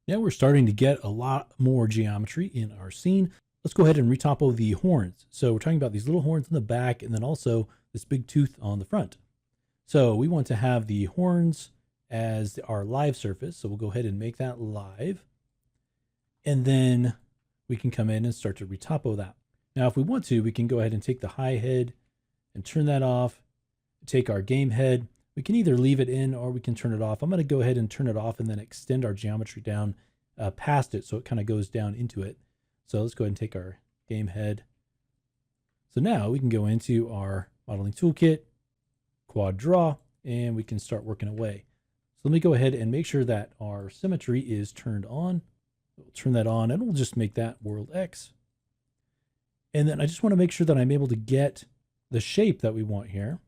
Now we're starting to get a lot more geometry in our scene. Let's go ahead and retopo the horns. So we're talking about these little horns in the back and then also this big tooth on the front. So we want to have the horns as our live surface. So we'll go ahead and make that live. And then we can come in and start to retopo that. Now, if we want to, we can go ahead and take the high head and turn that off. Take our game head. We can either leave it in or we can turn it off. I'm going to go ahead and turn it off and then extend our geometry down past it so it kind of goes down into it. So let's go ahead and take our game head. So now we can go into our modeling toolkit, quad draw, and we can start working away. So let me go ahead and make sure that our symmetry is turned on. We'll turn that on and we'll just make that world X. And then I just want to make sure that I'm able to get the shape that we want here.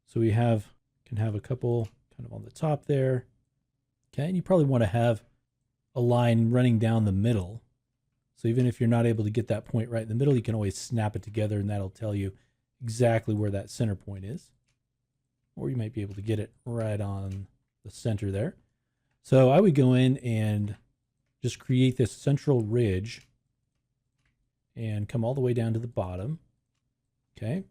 So we can have a couple kind of on the top there. Okay, and you probably want to have a line running down the middle. So even if you're not able to get that point right in the middle, you can always snap it together and that'll tell you exactly where that center point is. Or you might be able to get it right on the center there. So I would go in and just create this central ridge and come all the way down to the bottom. Okay.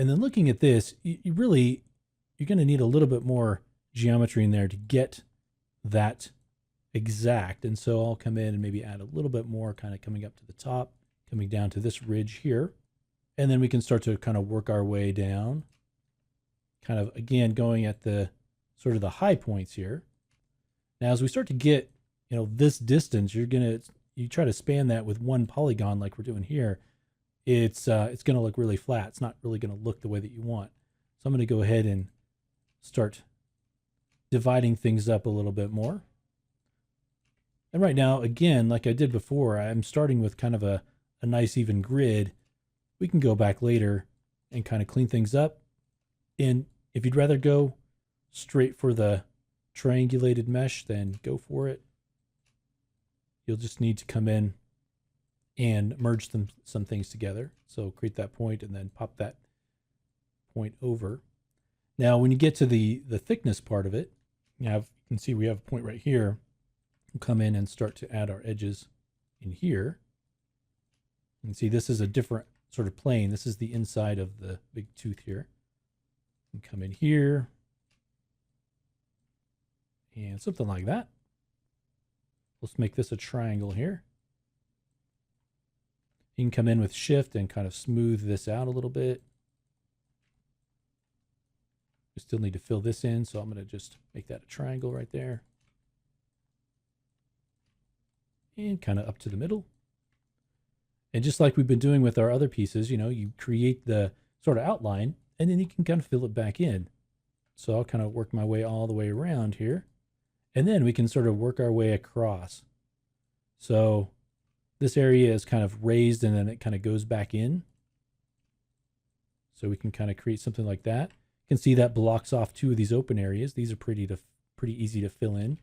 And then looking at this, you're going to need a little bit more geometry in there to get that exact. And so I'll come in and maybe add a little bit more kind of coming up to the top, coming down to this ridge here. And then we can start to kind of work our way down, kind of again, going at the sort of the high points here. Now, as we start to get, this distance, you try to span that with one polygon like we're doing here. It's going to look really flat. It's not really going to look the way that you want. So I'm going to go ahead and start dividing things up a little bit more. And right now, again, like I did before, I'm starting with kind of a nice even grid. We can go back later and kind of clean things up. And if you'd rather go straight for the triangulated mesh, then go for it. You'll just need to come in and merge some things together. So create that point and then pop that point over. Now, when you get to the thickness part of it, you can see we have a point right here. We'll come in and start to add our edges in here. You can see this is a different sort of plane. This is the inside of the big tooth here. And come in here and something like that. Let's make this a triangle here. You can come in with shift and kind of smooth this out a little bit. We still need to fill this in, so I'm going to just make that a triangle right there. And kind of up to the middle. And just like we've been doing with our other pieces, you create the sort of outline and then you can kind of fill it back in. So I'll kind of work my way all the way around here. And then we can sort of work our way across. So this area is kind of raised and then it kind of goes back in. So we can kind of create something like that. You can see that blocks off two of these open areas. These are pretty easy to fill in.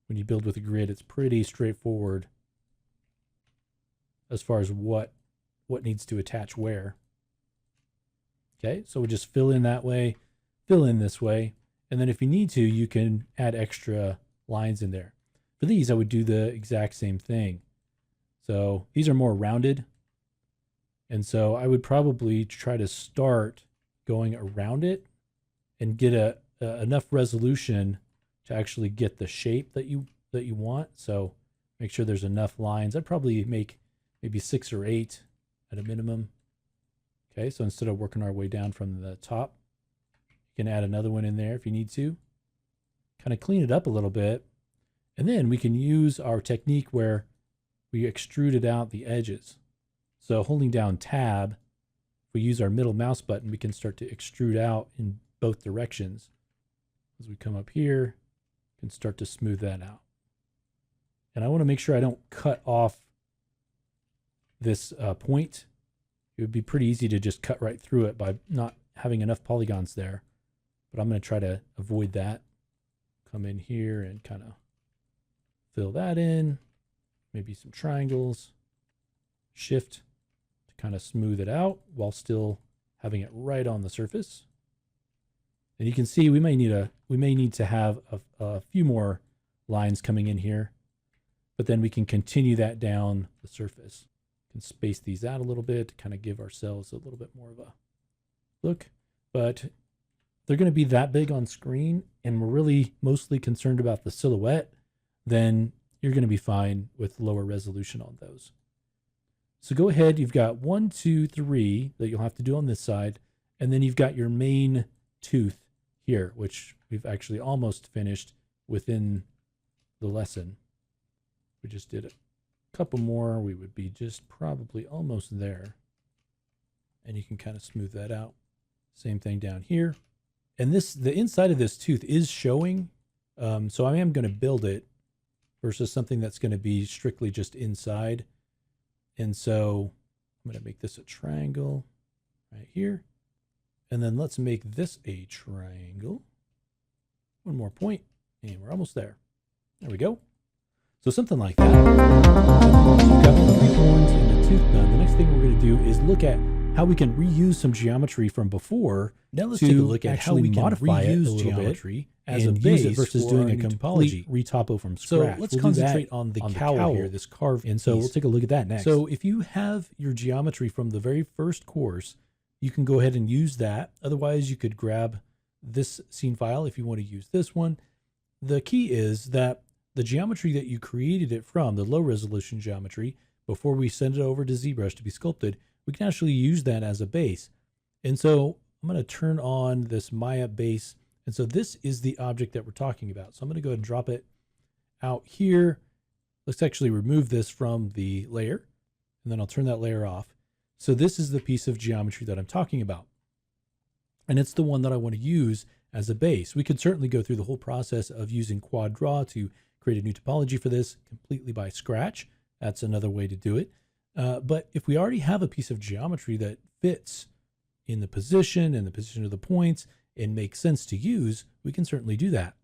When you build with a grid, it's pretty straightforward as far as what needs to attach where. Okay, so we just fill in that way, fill in this way, and then if you need to, you can add extra lines in there. For these, I would do the exact same thing. So these are more rounded, and so I would probably try to start going around it and get enough resolution to actually get the shape that you want. So make sure there's enough lines. I'd probably make maybe 6 or 8 at a minimum. Okay, so instead of working our way down from the top, you can add another one in there if you need to. Kind of clean it up a little bit. And then we can use our technique where we extruded out the edges. So holding down tab, if we use our middle mouse button, we can start to extrude out in both directions. As we come up here, we can start to smooth that out. And I want to make sure I don't cut off this point. It would be pretty easy to just cut right through it by not having enough polygons there. But I'm going to try to avoid that. Come in here and kind of fill that in. Maybe some triangles. Shift to kind of smooth it out while still having it right on the surface. And you can see we may need to have a few more lines coming in here, but then we can continue that down the surface. We can space these out a little bit to kind of give ourselves a little bit more of a look, but they're going to be that big on screen and we're really mostly concerned about the silhouette, then you're going to be fine with lower resolution on those. So go ahead, you've got 1, 2, 3 that you'll have to do on this side, and then you've got your main tooth here, which we've actually almost finished within the lesson. We just did a couple more, we would be just probably almost there. And you can kind of smooth that out. Same thing down here. And the inside of this tooth is showing, so I am going to build it versus something that's going to be strictly just inside. And so I'm going to make this a triangle right here. And then let's make this a triangle. One more point, and we're almost there. There we go. So something like that. Once you've got the 3 horns and the tooth done, the next thing we're going to do is look at how we can reuse some geometry from before. Now let's take a look at how we can modify it a little geometry as a base versus doing a complete retopo from scratch. So let's concentrate on the cowl here, this carved piece. And so we'll take a look at that next. So if you have your geometry from the very first course, you can go ahead and use that. Otherwise, you could grab this scene file if you want to use this one. The key is that the geometry that you created it from, the low resolution geometry, before we send it over to ZBrush to be sculpted, we can actually use that as a base. And so I'm going to turn on this Maya base. And so this is the object that we're talking about. So I'm going to go ahead and drop it out here. Let's actually remove this from the layer, and then I'll turn that layer off. So this is the piece of geometry that I'm talking about. And it's the one that I want to use as a base. We could certainly go through the whole process of using quad draw to create a new topology for this completely by scratch. That's another way to do it. But if we already have a piece of geometry that fits in the position and the position of the points and makes sense to use, we can certainly do that.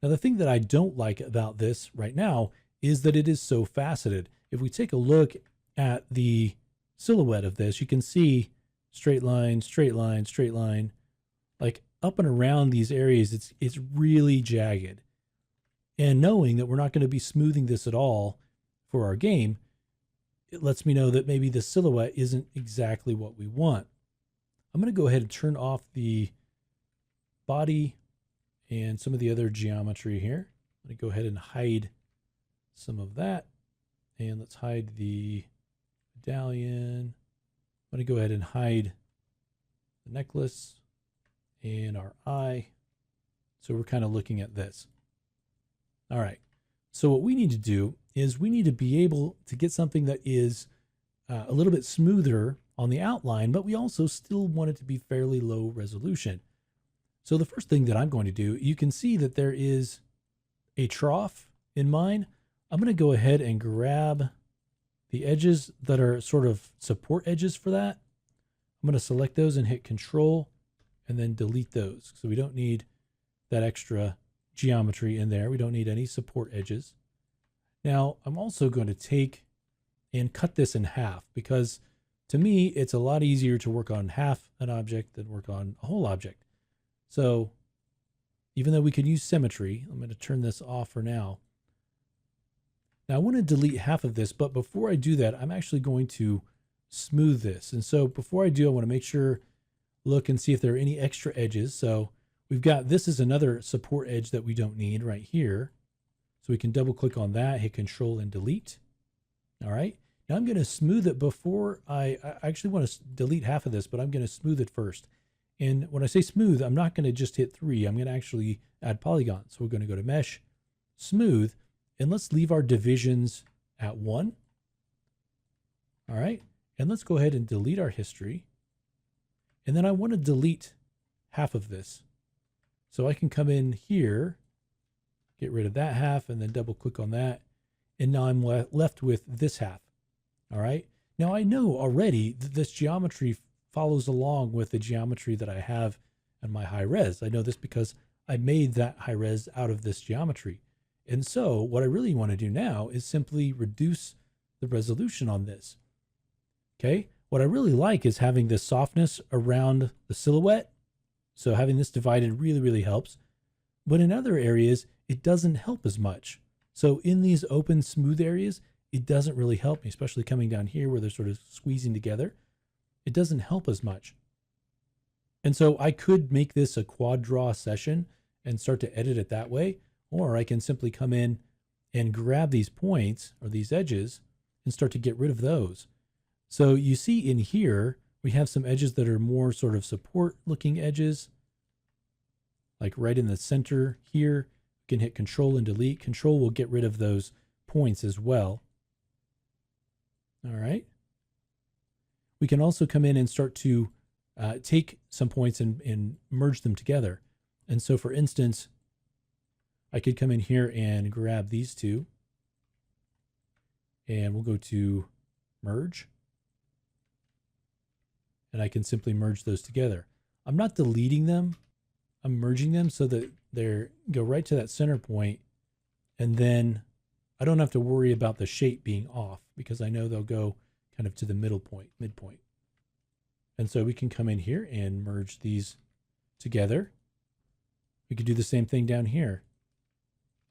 Now, the thing that I don't like about this right now is that it is so faceted. If we take a look at the silhouette of this, you can see straight line, straight line, straight line, like up and around these areas, it's really jagged. And knowing that we're not going to be smoothing this at all for our game, it lets me know that maybe the silhouette isn't exactly what we want. I'm going to go ahead and turn off the body and some of the other geometry here. I'm going to go ahead and hide some of that. And let's hide the medallion. I'm going to go ahead and hide the necklace and our eye. So we're kind of looking at this. All right. So what we need to do is we need to be able to get something that is a little bit smoother on the outline, but we also still want it to be fairly low resolution. So the first thing that I'm going to do, you can see that there is a trough in mine. I'm going to go ahead and grab the edges that are sort of support edges for that. I'm going to select those and hit Control and then delete those. So we don't need that extra geometry in there. We don't need any support edges. Now I'm also going to take and cut this in half, because to me, it's a lot easier to work on half an object than work on a whole object. So even though we can use symmetry, I'm going to turn this off for now. Now I want to delete half of this, but before I do that, I'm actually going to smooth this. And so before I do, I want to make sure, look and see if there are any extra edges. So we've got, this is another support edge that we don't need right here. So we can double click on that, hit Control and delete. All right. Now I'm going to smooth it before I actually want to delete half of this, but I'm going to smooth it first. And when I say smooth, I'm not going to just hit 3. I'm going to actually add polygons. So we're going to go to Mesh, Smooth, and let's leave our divisions at 1. All right. And let's go ahead and delete our history. And then I want to delete half of this. So I can come in here, get rid of that half, and then double click on that. And now I'm left with this half. All right. Now I know already that this geometry follows along with the geometry that I have on my high res. I know this because I made that high res out of this geometry. And so what I really want to do now is simply reduce the resolution on this. Okay. What I really like is having this softness around the silhouette. So having this divided really, really helps. But in other areas, it doesn't help as much. So in these open smooth areas, it doesn't really help me, especially coming down here where they're sort of squeezing together. It doesn't help as much. And so I could make this a quad draw session and start to edit it that way, or I can simply come in and grab these points or these edges and start to get rid of those. So you see in here, we have some edges that are more sort of support looking edges, like right in the center here. You can hit Control and delete. Control will get rid of those points as well. All right. We can also come in and start to take some points and merge them together. And so for instance, I could come in here and grab these two, and we'll go to merge, and I can simply merge those together. I'm not deleting them, I'm merging them so that they go right to that center point, and then I don't have to worry about the shape being off because I know they'll go kind of to the midpoint. And so we can come in here and merge these together. We could do the same thing down here.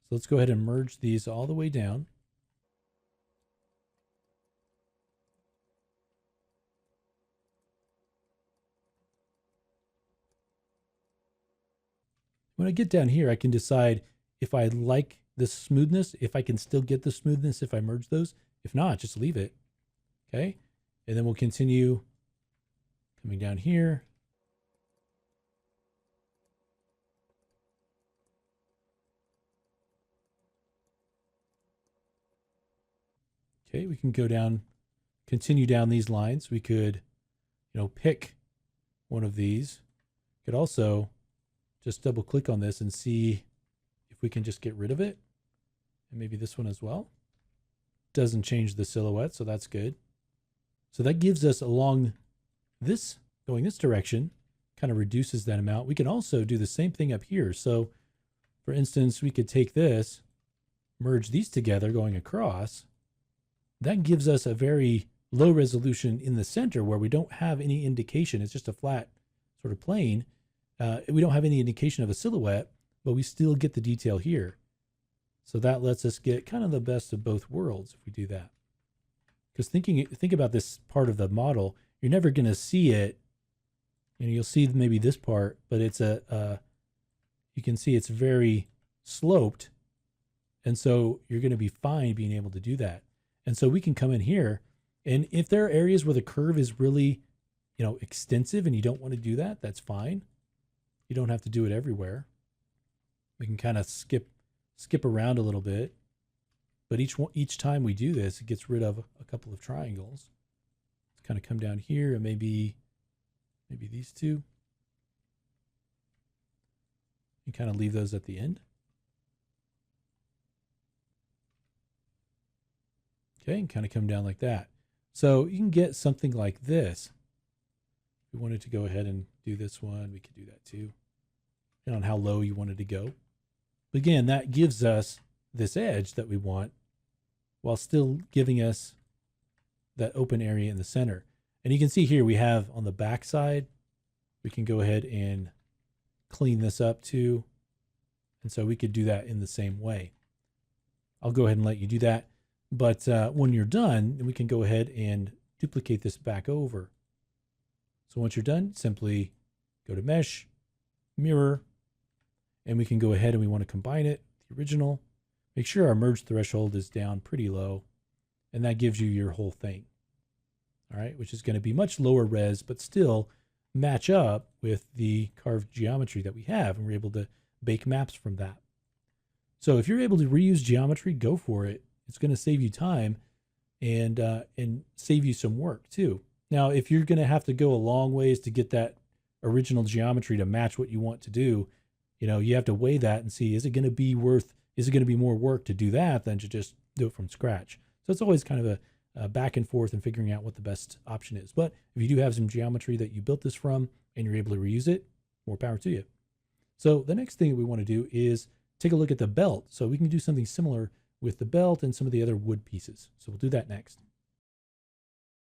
So let's go ahead and merge these all the way down. When I get down here, I can decide if I like the smoothness, if I can still get the smoothness if I merge those. If not, just leave it. Okay. And then we'll continue coming down here. Okay, we can go down, continue down these lines. We could, pick one of these. Could also just double click on this and see if we can just get rid of it. And maybe this one as well. Doesn't change the silhouette, so that's good. So that gives us along this, going this direction, kind of reduces that amount. We can also do the same thing up here. So for instance, we could take this, merge these together going across. That gives us a very low resolution in the center where we don't have any indication. It's just a flat sort of plane. We don't have any indication of a silhouette, but we still get the detail here. So that lets us get kind of the best of both worlds if we do that. Because think about this part of the model, you're never going to see it. You'll see maybe this part, but it's you can see it's very sloped. And so you're going to be fine being able to do that. And so we can come in here, and if there are areas where the curve is really, extensive and you don't want to do that, that's fine. You don't have to do it everywhere. We can kind of skip around a little bit, but each time we do this, it gets rid of a couple of triangles. Let's kind of come down here and maybe these two. You kind of leave those at the end. Okay, and kind of come down like that. So you can get something like this. If we wanted to go ahead and do this one, we could do that too, depending on how low you wanted to go. But again, that gives us this edge that we want while still giving us that open area in the center. And you can see here we have on the back side, we can go ahead and clean this up too. And so we could do that in the same way. I'll go ahead and let you do that. But when you're done, we can go ahead and duplicate this back over. So once you're done, simply go to Mesh, Mirror, and we can go ahead and we want to combine it with the original. Make sure our merge threshold is down pretty low, and that gives you your whole thing. All right, which is going to be much lower res, but still match up with the carved geometry that we have, and we're able to bake maps from that. So if you're able to reuse geometry, go for it. It's going to save you time and save you some work too. Now, if you're going to have to go a long ways to get that original geometry to match what you want to do, you have to weigh that and see, is it going to be more work to do that than to just do it from scratch? So it's always kind of a back and forth and figuring out what the best option is. But if you do have some geometry that you built this from and you're able to reuse it, more power to you. So the next thing that we want to do is take a look at the belt. So we can do something similar with the belt and some of the other wood pieces. So we'll do that next.